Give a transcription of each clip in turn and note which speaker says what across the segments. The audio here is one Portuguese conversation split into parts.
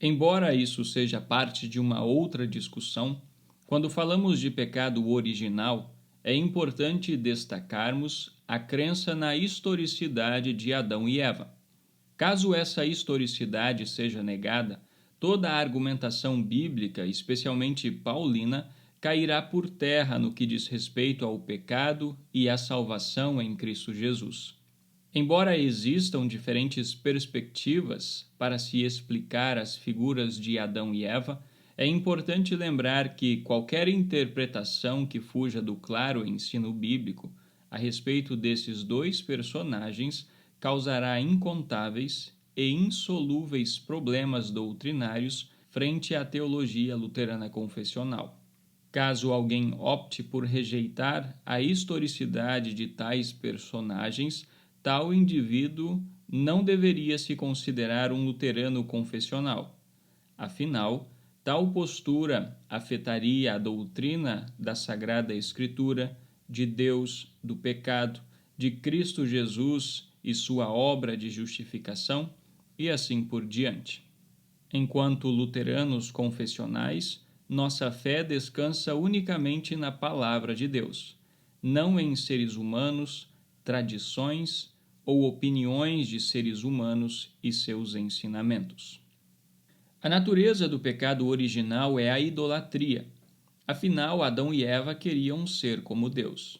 Speaker 1: Embora isso seja parte de uma outra discussão, quando falamos de pecado original, é importante destacarmos a crença na historicidade de Adão e Eva. Caso essa historicidade seja negada, toda a argumentação bíblica, especialmente paulina, cairá por terra no que diz respeito ao pecado e à salvação em Cristo Jesus. Embora existam diferentes perspectivas para se explicar as figuras de Adão e Eva, é importante lembrar que qualquer interpretação que fuja do claro ensino bíblico a respeito desses dois personagens causará incontáveis e insolúveis problemas doutrinários frente à teologia luterana confessional. Caso alguém opte por rejeitar a historicidade de tais personagens, tal indivíduo não deveria se considerar um luterano confessional. Afinal, tal postura afetaria a doutrina da Sagrada Escritura, de Deus, do pecado, de Cristo Jesus e sua obra de justificação, e assim por diante. Enquanto luteranos confessionais, nossa fé descansa unicamente na Palavra de Deus, não em seres humanos, tradições ou opiniões de seres humanos e seus ensinamentos. A natureza do pecado original é a idolatria. Afinal, Adão e Eva queriam ser como Deus.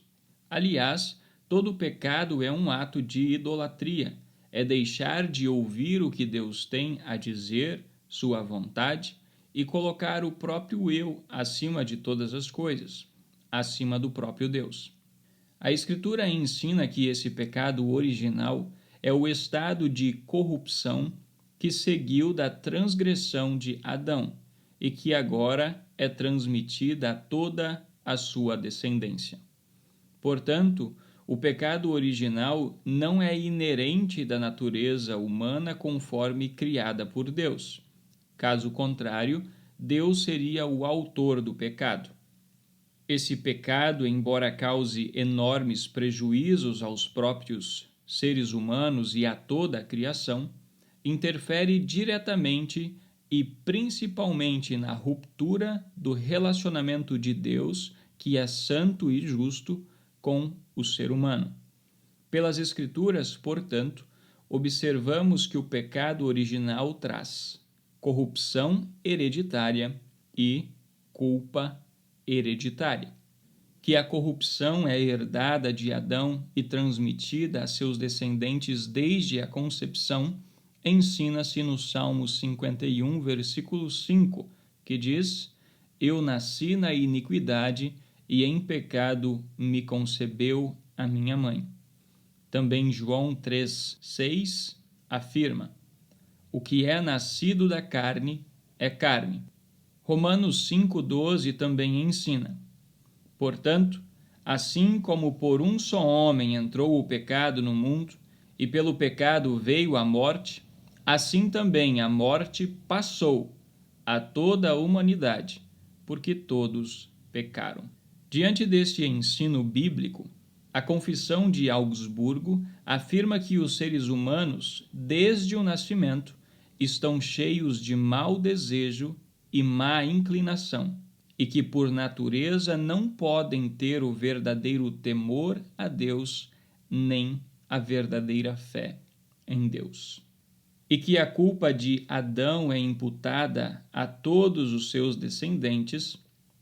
Speaker 1: Aliás, todo pecado é um ato de idolatria, é deixar de ouvir o que Deus tem a dizer, sua vontade, e colocar o próprio eu acima de todas as coisas, acima do próprio Deus. A Escritura ensina que esse pecado original é o estado de corrupção que seguiu da transgressão de Adão e que agora é transmitida a toda a sua descendência. Portanto, o pecado original não é inerente da natureza humana conforme criada por Deus. Caso contrário, Deus seria o autor do pecado. Esse pecado, embora cause enormes prejuízos aos próprios seres humanos e a toda a criação, interfere diretamente e principalmente na ruptura do relacionamento de Deus, que é santo e justo, com o ser humano. Pelas Escrituras, portanto, observamos que o pecado original traz corrupção hereditária e culpa hereditária. Que a corrupção é herdada de Adão e transmitida a seus descendentes desde a concepção, ensina-se no Salmo 51, versículo 5, que diz: Eu nasci na iniquidade e em pecado me concebeu a minha mãe. Também João 3,6 afirma: O que é nascido da carne é carne. Romanos 5,12 também ensina: Portanto, assim como por um só homem entrou o pecado no mundo, e pelo pecado veio a morte, assim também a morte passou a toda a humanidade, porque todos pecaram. Diante deste ensino bíblico, a Confissão de Augsburgo afirma que os seres humanos, desde o nascimento, estão cheios de mau desejo e má inclinação, e que por natureza não podem ter o verdadeiro temor a Deus, nem a verdadeira fé em Deus. E que a culpa de Adão é imputada a todos os seus descendentes,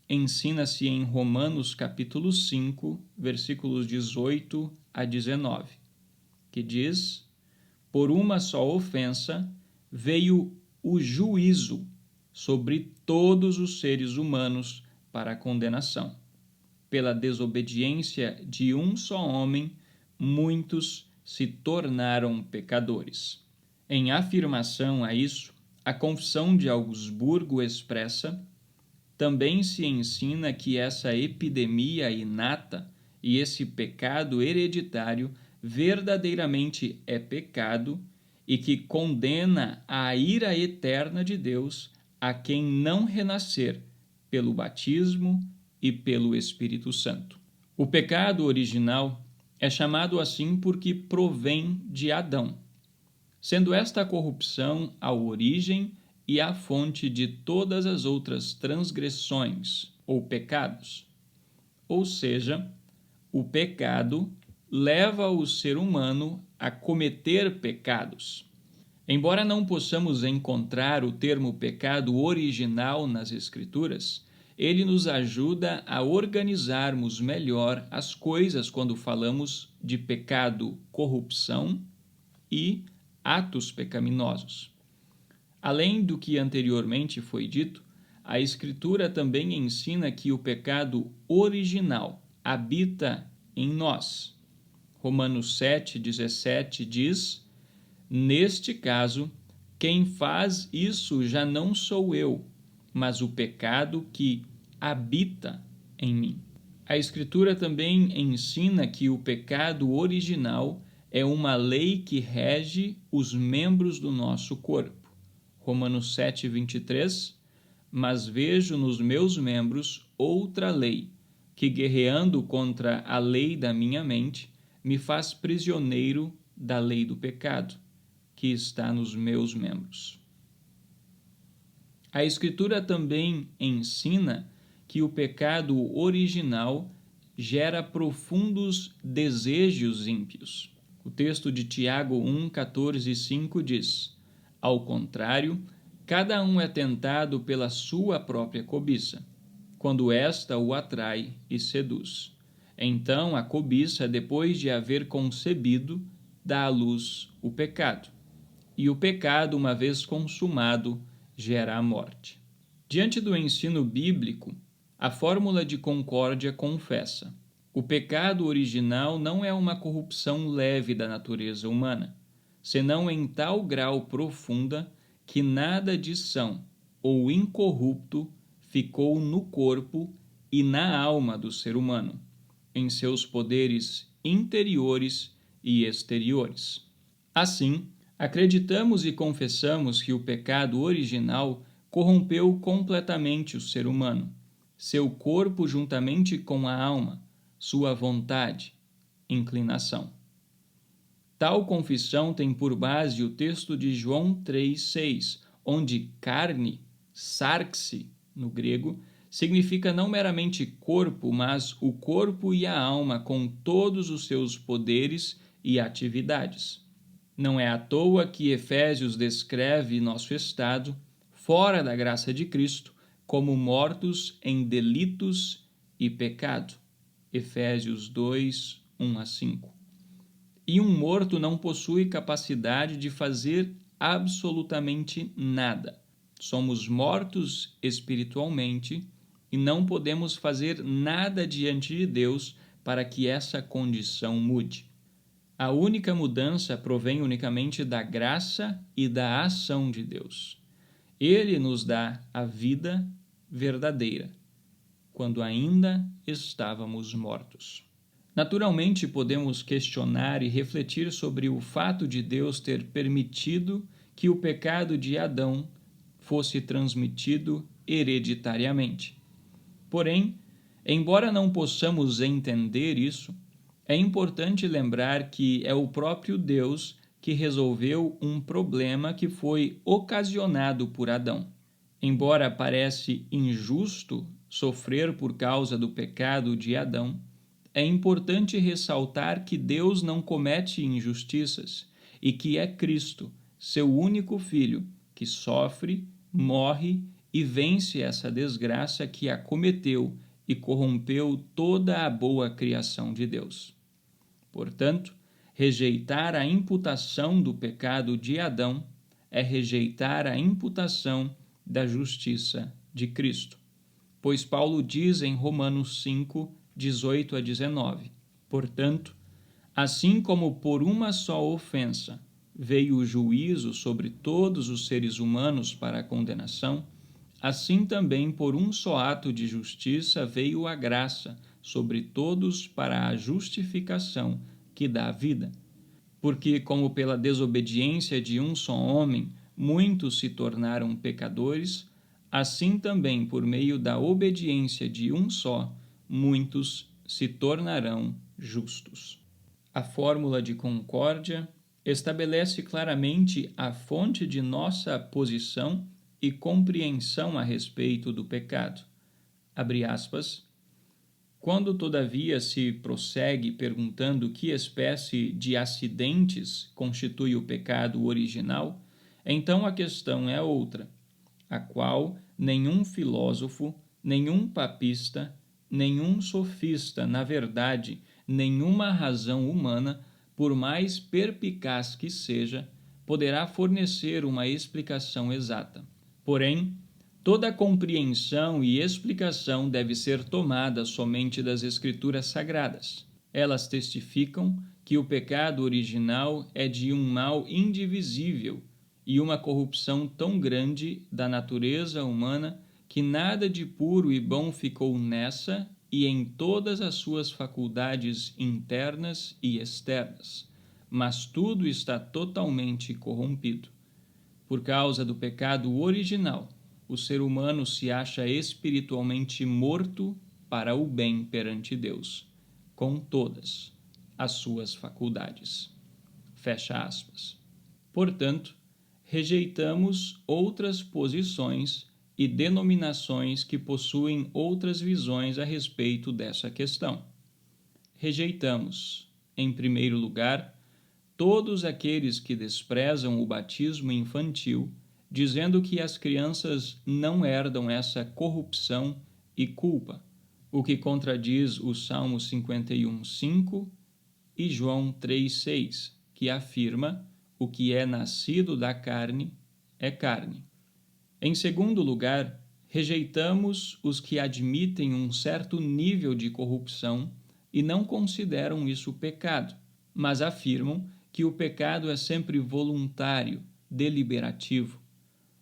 Speaker 1: ensina-se em Romanos capítulo 5, versículos 18 a 19, que diz: Por uma só ofensa veio o juízo sobre todos os seres humanos para a condenação. Pela desobediência de um só homem, muitos se tornaram pecadores. Em afirmação a isso, a Confissão de Augsburgo expressa: também se ensina que essa epidemia inata e esse pecado hereditário verdadeiramente é pecado e que condena a ira eterna de Deus a quem não renascer pelo batismo e pelo Espírito Santo. O pecado original é chamado assim porque provém de Adão, sendo esta corrupção a origem e a fonte de todas as outras transgressões ou pecados. Ou seja, o pecado leva o ser humano a cometer pecados. Embora não possamos encontrar o termo pecado original nas Escrituras, ele nos ajuda a organizarmos melhor as coisas quando falamos de pecado, corrupção e atos pecaminosos. Além do que anteriormente foi dito, a Escritura também ensina que o pecado original habita em nós. Romanos 7,17 diz: neste caso, quem faz isso já não sou eu, mas o pecado que habita em mim. A Escritura também ensina que o pecado original é uma lei que rege os membros do nosso corpo. Romanos 7,23: mas vejo nos meus membros outra lei, que guerreando contra a lei da minha mente, me faz prisioneiro da lei do pecado, que está nos meus membros. A Escritura também ensina que o pecado original gera profundos desejos ímpios. O texto de Tiago 1,14,5 diz: ao contrário, cada um é tentado pela sua própria cobiça, quando esta o atrai e seduz. Então a cobiça, depois de haver concebido, dá à luz o pecado. E o pecado, uma vez consumado, gera a morte. Diante do ensino bíblico, a fórmula de concórdia confessa: o pecado original não é uma corrupção leve da natureza humana, senão em tal grau profunda que nada de são ou incorrupto ficou no corpo e na alma do ser humano, em seus poderes interiores e exteriores. Assim, acreditamos e confessamos que o pecado original corrompeu completamente o ser humano, seu corpo juntamente com a alma, sua vontade, inclinação. Tal confissão tem por base o texto de João 3,6, onde carne, sarxe, no grego, significa não meramente corpo, mas o corpo e a alma com todos os seus poderes e atividades. Não é à toa que Efésios descreve nosso estado, fora da graça de Cristo, como mortos em delitos e pecado. Efésios 2, 1-5. E um morto não possui capacidade de fazer absolutamente nada. Somos mortos espiritualmente e não podemos fazer nada diante de Deus para que essa condição mude. A única mudança provém unicamente da graça e da ação de Deus. Ele nos dá a vida verdadeira, quando ainda estávamos mortos. Naturalmente, podemos questionar e refletir sobre o fato de Deus ter permitido que o pecado de Adão fosse transmitido hereditariamente. Porém, embora não possamos entender isso, é importante lembrar que é o próprio Deus que resolveu um problema que foi ocasionado por Adão. Embora parece injusto sofrer por causa do pecado de Adão, é importante ressaltar que Deus não comete injustiças e que é Cristo, seu único Filho, que sofre, morre e vence essa desgraça que acometeu e corrompeu toda a boa criação de Deus. Portanto, rejeitar a imputação do pecado de Adão é rejeitar a imputação da justiça de Cristo. Pois Paulo diz em Romanos 5, 18-19: portanto, assim como por uma só ofensa veio o juízo sobre todos os seres humanos para a condenação, assim também por um só ato de justiça veio a graça sobre todos para a justificação que dá vida. Porque, como pela desobediência de um só homem muitos se tornaram pecadores, assim também por meio da obediência de um só, muitos se tornarão justos. A fórmula de concórdia estabelece claramente a fonte de nossa posição e compreensão a respeito do pecado. Abre aspas. Quando, todavia, se prossegue perguntando que espécie de acidentes constitui o pecado original, então a questão é outra, a qual nenhum filósofo, nenhum papista, nenhum sofista, na verdade, nenhuma razão humana, por mais perspicaz que seja, poderá fornecer uma explicação exata. Porém, toda compreensão e explicação deve ser tomada somente das Escrituras Sagradas. Elas testificam que o pecado original é de um mal indivisível e uma corrupção tão grande da natureza humana que nada de puro e bom ficou nessa e em todas as suas faculdades internas e externas, mas tudo está totalmente corrompido. Por causa do pecado original, o ser humano se acha espiritualmente morto para o bem perante Deus, com todas as suas faculdades. Fecha aspas. Portanto, rejeitamos outras posições e denominações que possuem outras visões a respeito dessa questão. Rejeitamos, em primeiro lugar, todos aqueles que desprezam o batismo infantil, dizendo que as crianças não herdam essa corrupção e culpa, o que contradiz o Salmo 51:5 e João 3:6, que afirma: o que é nascido da carne é carne. Em segundo lugar, rejeitamos os que admitem um certo nível de corrupção e não consideram isso pecado, mas afirmam que o pecado é sempre voluntário, deliberativo,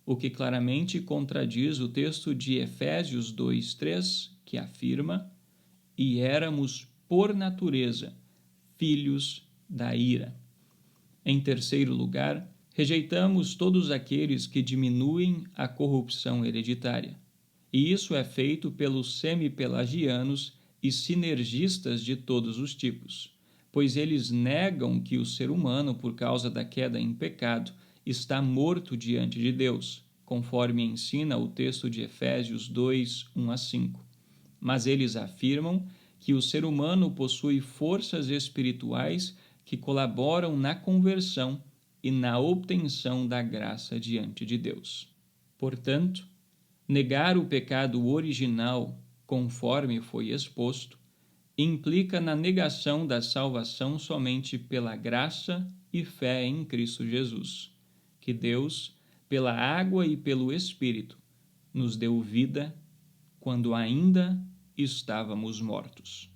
Speaker 1: o que claramente contradiz o texto de Efésios 2:3, que afirma: e éramos, por natureza, filhos da ira. Em terceiro lugar, rejeitamos todos aqueles que diminuem a corrupção hereditária. E isso é feito pelos semi-pelagianos e sinergistas de todos os tipos, pois eles negam que o ser humano, por causa da queda em pecado, está morto diante de Deus, conforme ensina o texto de Efésios 2:1-5. Mas eles afirmam que o ser humano possui forças espirituais que colaboram na conversão e na obtenção da graça diante de Deus. Portanto, negar o pecado original, conforme foi exposto, implica na negação da salvação somente pela graça e fé em Cristo Jesus, que Deus, pela água e pelo Espírito, nos deu vida quando ainda estávamos mortos.